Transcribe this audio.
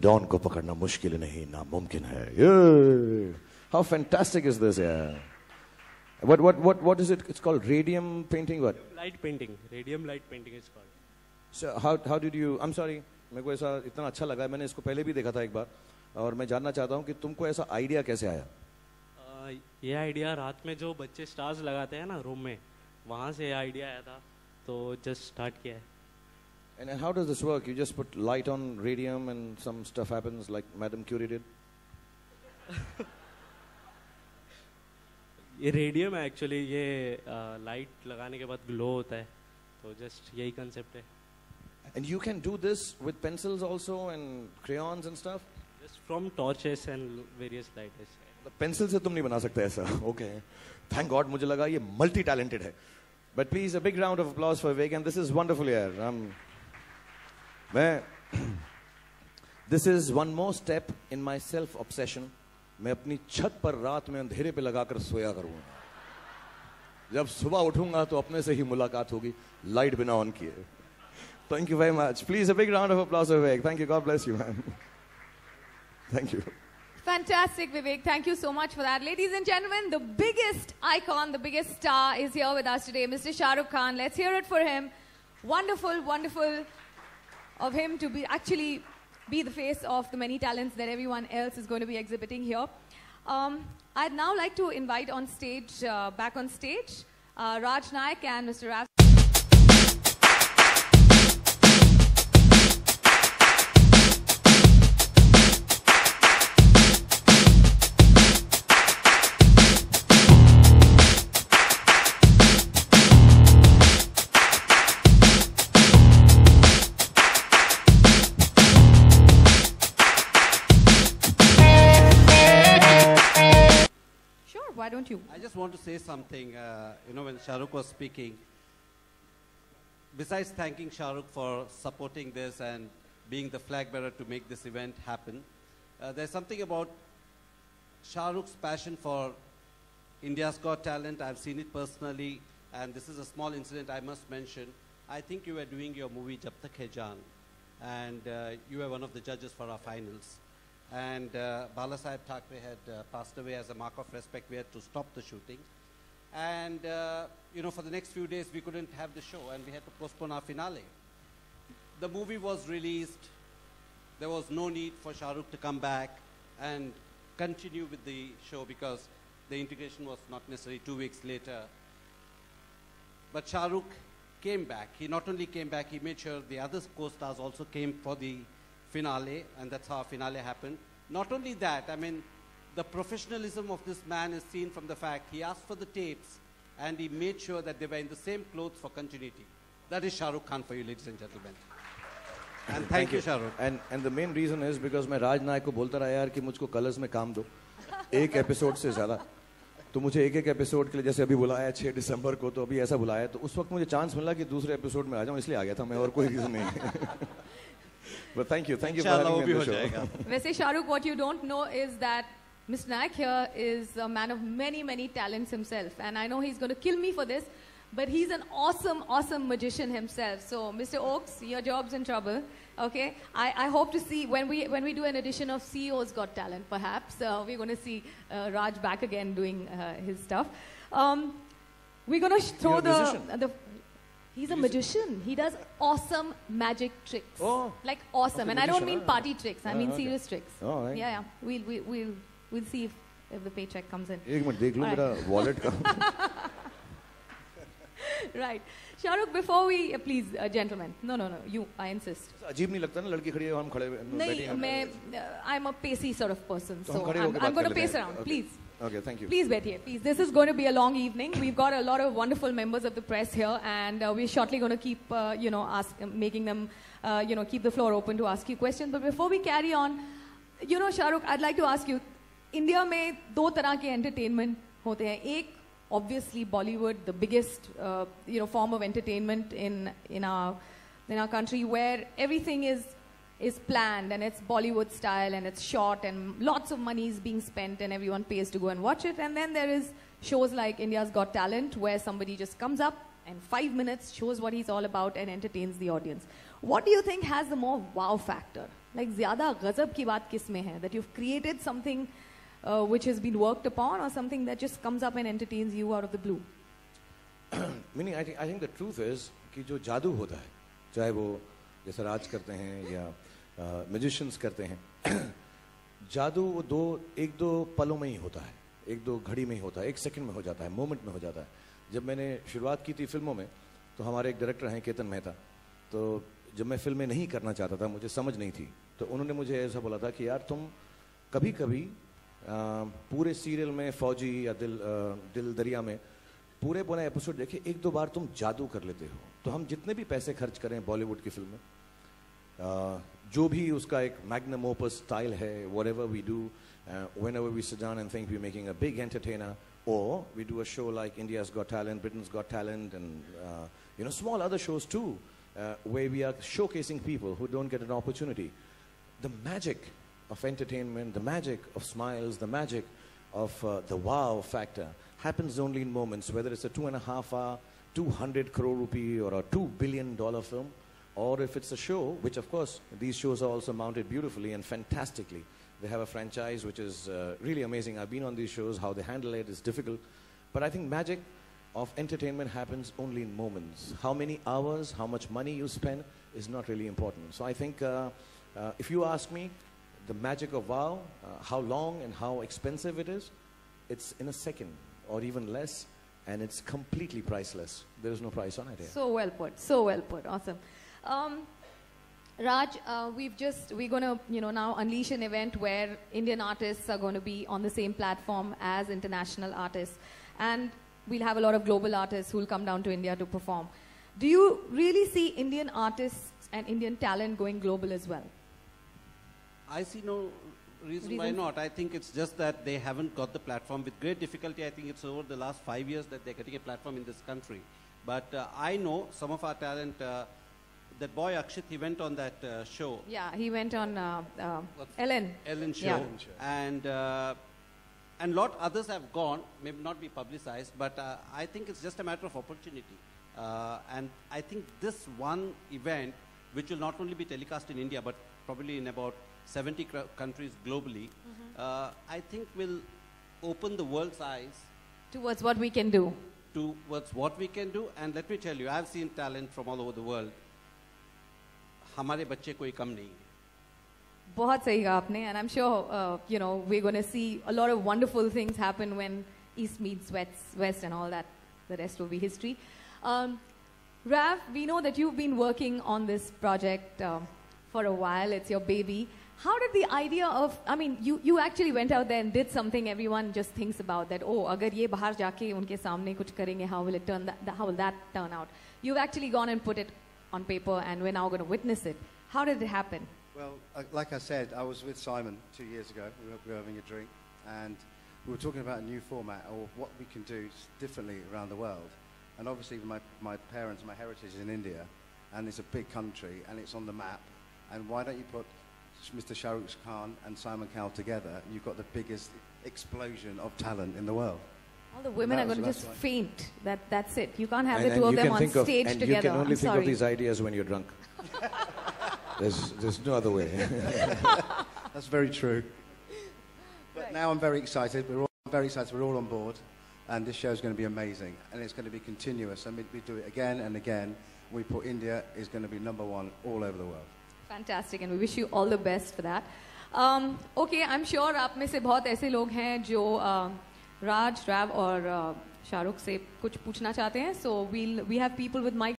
Don को पकड़ना मुश्किल नहीं नामुमकिन है. Yeah. How fantastic is this? Yeah. What is it? It's called radium painting. What? Light painting. Radium light painting is called. So how did you? I'm sorry. मेरे को ऐसा इतना अच्छा लगा है. मैंने इसको पहले भी देखा था एक बार और मैं जानना चाहता हूँ कि तुमको ऐसा आइडिया कैसे आया? ये आइडिया रात में जो बच्चे स्टार्स लगाते हैं ना रूम में, वहाँ से ये आइडिया आया था, तो जस्ट स्टार्ट किया है. And how does this work? You just put light on radium and some stuff happens like Madame Curie did? ये रेडियम है एक्चुअली. ये लाइट लगाने के बाद ग्लो होता है, तो जस्ट यही कंसेप्ट है. And you can do this with pencils also and crayons and stuff? Just from torches and various lighters. Pencil से तुम नहीं बना सकते ऐसा. Okay. Thank God. मुझे लगा ये multi talented है. But please a big round of applause for Vivek, and this is wonderful yaar. This is one more step in my self obsession. मैं अपनी छत पर रात में अंधेरे पे लगाकर सोया करूंगा. जब सुबह उठूंगा तो अपने से ही मुलाकात होगी लाइट बिना ऑन किए. Thank you very much. Please a big round of applause for Vivek. Thank you. God bless you, man. Thank you. Fantastic, Vivek. Thank you so much for that. Ladies and gentlemen, the biggest icon, the biggest star is here with us today, Mr. Shah Rukh Khan. Let's hear it for him. Wonderful, wonderful of him to actually be the face of the many talents that everyone else is going to be exhibiting here. I'd now like to invite on stage, back on stage, Raj Naik and Mr. Raf. Why don't you? I just want to say something. When Shah Rukh was speaking, besides thanking Shah Rukh for supporting this and being the flag bearer to make this event happen, there's something about Shah Rukh's passion for India's Got Talent. I've seen it personally, and this is a small incident I must mention. I think you were doing your movie Jab Tak Hai Jaan, and you were one of the judges for our finals. And Bala Saheb Thackeray had passed away. As a mark of respect, we had to stop the shooting. And, for the next few days, we couldn't have the show, and we had to postpone our finale. The movie was released. There was no need for Shah Rukh to come back and continue with the show because the integration was not necessary 2 weeks later. But Shah Rukh came back. He not only came back, he made sure the other co-stars also came for the finale, and that's how our finale happened. Not only that, the professionalism of this man is seen from the fact he asked for the tapes and he made sure that they were in the same clothes for continuity. That is Shah Rukh Khan for you, ladies and gentlemen. And thank you, Shah Rukh. And the main reason is because मैं राज नायक को बोलता रहा यार कि मुझको colours में काम दो एक एपिसोड से ज़्यादा. तो मुझे एक एपिसोड के लिए जैसे अभी बुलाया 6 दिसंबर को, तो अभी ऐसा बुलाया, तो उस वक्त मुझे चांस मिला कि दूसरे एपिसोड में आ जाऊँ, इसलिए आ गया था मैं, और कोई रीज़न नहीं. But thank you for having me on the show. वैसे Shahrukh, what you don't know is that Mr. Naik here is a man of many, many talents himself. And I know he's going to kill me for this, but he's an awesome, awesome magician himself. So, Mr. Oaks, your job's in trouble. Okay? I hope to see, when we do an edition of CEO's Got Talent, perhaps, we're going to see Raj back again doing his stuff. We're going to throw the... He's a magician. He does awesome magic tricks. Oh. Like awesome. Okay, And I don't magician, mean party tricks. I mean okay. serious tricks. Oh, right. Yeah, yeah. We'll see if the paycheck comes in. एक minute देख लूँ मेरा wallet का. Right. Shahrukh, before we... please, gentlemen. No. You, I insist. अजीब नहीं लगता ना लड़की खड़ी है हम खड़े बैठे हैं. नहीं, I'm a pacey sort of person. तो So हम खड़े I'm होके बात going कर to लेते pace हैं. around. Okay. Please. Okay, thank you. Please, Betty, please. This is going to be a long evening. We've got a lot of wonderful members of the press here, and we're shortly going to keep, making them, keep the floor open to ask you questions. But before we carry on, Shahrukh, I'd like to ask you, India में दो तरह के entertainment होते हैं. एक, obviously, Bollywood, the biggest, form of entertainment in our country, where everything is planned and it's Bollywood style and it's short and lots of money is being spent and everyone pays to go and watch it. And then there is shows like India's Got Talent, where somebody just comes up and 5 minutes shows what he's all about and entertains the audience. What do you think has the more wow factor? Like zyada ghazab ki baat kis mein hai? That you've created something which has been worked upon, or something that just comes up and entertains you out of the blue? Meaning, I think the truth is कि जो जादू होता है, चाहे वो जैसे राज करते हैं या magicians करते हैं, जादू वो एक दो पलों में ही होता है, एक दो घड़ी में ही होता है, एक सेकंड में हो जाता है, मोमेंट में हो जाता है. जब मैंने शुरुआत की थी फिल्मों में, तो हमारे एक डायरेक्टर हैं केतन मेहता, तो जब मैं फिल्में नहीं करना चाहता था, मुझे समझ नहीं थी, तो उन्होंने मुझे ऐसा बोला था कि यार तुम कभी कभी पूरे सीरियल में फौजी या दिल दरिया में पूरे एपिसोड देखे, एक दो बार तुम जादू कर लेते हो. तो हम जितने भी पैसे खर्च करें बॉलीवुड की फिल्म में, जो भी उसका एक मैग्नम ओपस स्टाइल है, whatever we do, whenever we sit down and think we're making a big entertainer, or we do a show like India's Got Talent, Britain's Got Talent, and small other shows too, where we are showcasing people who don't get an opportunity. The magic of entertainment, the magic of smiles, the magic of the wow factor happens only in moments, whether it's a 2.5 hour, 200 crore rupee or a $2 billion film, or if it's a show, which of course these shows are also mounted beautifully and fantastically. They have a franchise which is really amazing. I've been on these shows. How they handle it is difficult, but I think magic of entertainment happens only in moments. How many hours, how much money you spend is not really important. So I think if you ask me, the magic of wow, how long and how expensive it is, it's in a second or even less, and it's completely priceless. There is no price on it here. So well put. So well put. Awesome. Raj, we're going to, now unleash an event where Indian artists are going to be on the same platform as international artists. And we'll have a lot of global artists who will come down to India to perform. Do you really see Indian artists and Indian talent going global as well? I see no reason why not. I think it's just that they haven't got the platform. With great difficulty, I think it's over the last 5 years that they're getting a platform in this country. But I know some of our talent. That boy Akshit, he went on that show. Yeah, he went on Ellen. Ellen show. Yeah. And lot others have gone, maybe not be publicized, but I think it's just a matter of opportunity. And I think this one event, which will not only be telecast in India, but probably in about 70 countries globally, I think will open the world's eyes towards what we can do. Towards what we can do. And let me tell you, I've seen talent from all over the world. हमारे बच्चे कोई कम नहीं है. बहुत सही कहा आपने, and I'm sure we're going to see a lot of wonderful things happen when East meets West and all that. The rest will be history. Rav, we know that you've been working on this project for a while. It's your baby. How did the idea of, I mean, you actually went out there and did something everyone just thinks about, that, oh, अगर ये बाहर जाके उनके सामने कुछ करेंगे, how will that turn out? You've actually gone and put it on paper, and we're now going to witness it. How did it happen? Well, like I said, I was with Simon 2 years ago. We were having a drink, and we were talking about a new format or what we can do differently around the world. And obviously, my parents, my heritage is in India, and it's a big country, and it's on the map. And why don't you put Mr. Shahrukh Khan and Simon Cowell together? You've got the biggest explosion of talent in the world. All the women are going to That's just right. faint. That's it. You can't have the And two of you them can on think of, stage and together. you can only I'm think sorry. of these ideas when you're drunk. There's no other way. That's very true. But Right. now I'm very excited. We're all very excited. We're all on board. And this show is going to be amazing. And it's going to be continuous. And we do it again and again. We put India is going to be #1 all over the world. Fantastic, and we wish you all the best for that. Okay, I'm sure आप में से बहुत ऐसे लोग हैं जो राज, राव और शाहरुख से कुछ पूछना चाहते हैं. So we have people with mic.